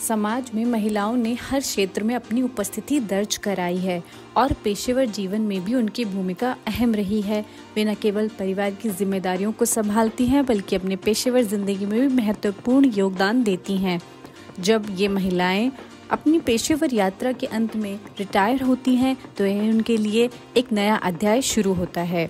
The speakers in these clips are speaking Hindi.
समाज में महिलाओं ने हर क्षेत्र में अपनी उपस्थिति दर्ज कराई है और पेशेवर जीवन में भी उनकी भूमिका अहम रही है। वे न केवल परिवार की जिम्मेदारियों को संभालती हैं बल्कि अपने पेशेवर जिंदगी में भी महत्वपूर्ण योगदान देती हैं। जब ये महिलाएं अपनी पेशेवर यात्रा के अंत में रिटायर होती हैं तो यह उनके लिए एक नया अध्याय शुरू होता है।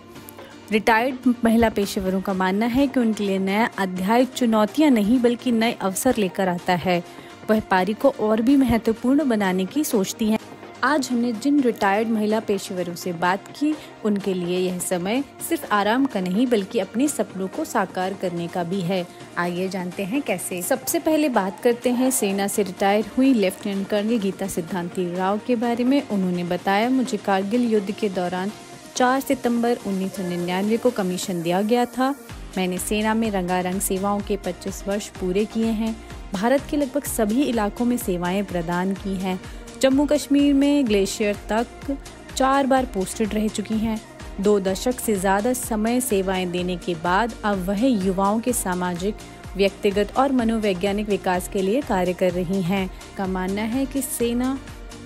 रिटायर्ड महिला पेशेवरों का मानना है कि उनके लिए नया अध्याय चुनौतियां नहीं बल्कि नए अवसर लेकर आता है। वह पारी को और भी महत्वपूर्ण बनाने की सोचती हैं। आज हमने जिन रिटायर्ड महिला पेशेवरों से बात की, उनके लिए यह समय सिर्फ आराम का नहीं बल्कि अपने सपनों को साकार करने का भी है। आइए जानते हैं कैसे। सबसे पहले बात करते हैं सेना से रिटायर हुई लेफ्टिनेंट कर्नल गीता सिद्धांती राव के बारे में। उन्होंने बताया, मुझे कारगिल युद्ध के दौरान 4 सितंबर 1999 को कमीशन दिया गया था। मैंने सेना में रंगारंग सेवाओं के 25 वर्ष पूरे किए हैं। भारत के लगभग सभी इलाकों में सेवाएं प्रदान की हैं। जम्मू कश्मीर में ग्लेशियर तक 4 बार पोस्टेड रह चुकी हैं। 2 दशक से ज़्यादा समय सेवाएं देने के बाद अब वह युवाओं के सामाजिक, व्यक्तिगत और मनोवैज्ञानिक विकास के लिए कार्य कर रही हैं। का मानना है कि सेना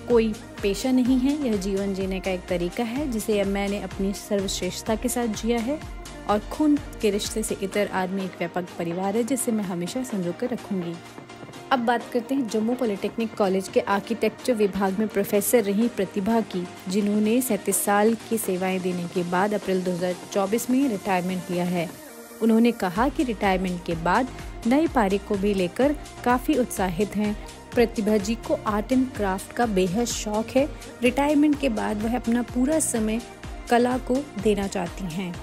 कोई पेशा नहीं है, यह जीवन जीने का एक तरीका है जिसे अब मैंने अपनी सर्वश्रेष्ठता के साथ जिया है और खून के रिश्ते से इतर आदमी एक व्यापक परिवार है जिसे मैं हमेशा संजो कर रखूंगी। अब बात करते हैं जम्मू पॉलिटेक्निक कॉलेज के आर्किटेक्चर विभाग में प्रोफेसर रही प्रतिभा की, जिन्होंने 37 साल की सेवाएं देने के बाद अप्रैल 2024 में रिटायरमेंट लिया है। उन्होंने कहा कि रिटायरमेंट के बाद नई पारी को भी लेकर काफ़ी उत्साहित हैं। प्रतिभा जी को आर्ट एंड क्राफ्ट का बेहद शौक है। रिटायरमेंट के बाद वह अपना पूरा समय कला को देना चाहती हैं।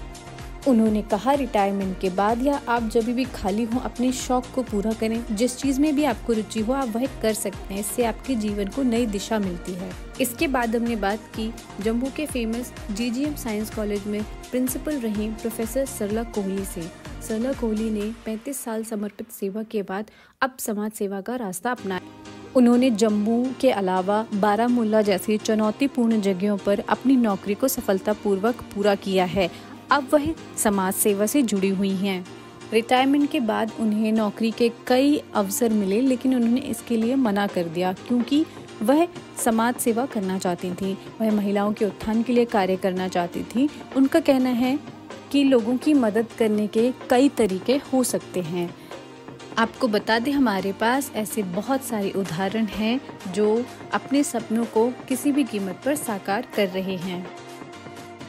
उन्होंने कहा, रिटायरमेंट के बाद या आप जब भी खाली हो अपने शौक को पूरा करें। जिस चीज़ में भी आपको रुचि हो आप वह कर सकते हैं। इससे आपके जीवन को नई दिशा मिलती है। इसके बाद हमने बात की जम्मू के फेमस GGM साइंस कॉलेज में प्रिंसिपल रही प्रोफेसर सरला कोहली से। सरला कोहली ने 35 साल समर्पित सेवा के बाद अब समाज सेवा का रास्ता अपनाया। उन्होंने जम्मू के अलावा बारामूला जैसी चुनौतीपूर्ण जगहों पर अपनी नौकरी को सफलतापूर्वक पूरा किया है। अब वह समाज सेवा से जुड़ी हुई हैं। रिटायरमेंट के बाद उन्हें नौकरी के कई अवसर मिले, लेकिन उन्होंने इसके लिए मना कर दिया क्योंकि वह समाज सेवा करना चाहती थी। वह महिलाओं के उत्थान के लिए कार्य करना चाहती थी। उनका कहना है कि लोगों की मदद करने के कई तरीके हो सकते हैं। आपको बता दें, हमारे पास ऐसे बहुत सारे उदाहरण हैं जो अपने सपनों को किसी भी कीमत पर साकार कर रहे हैं।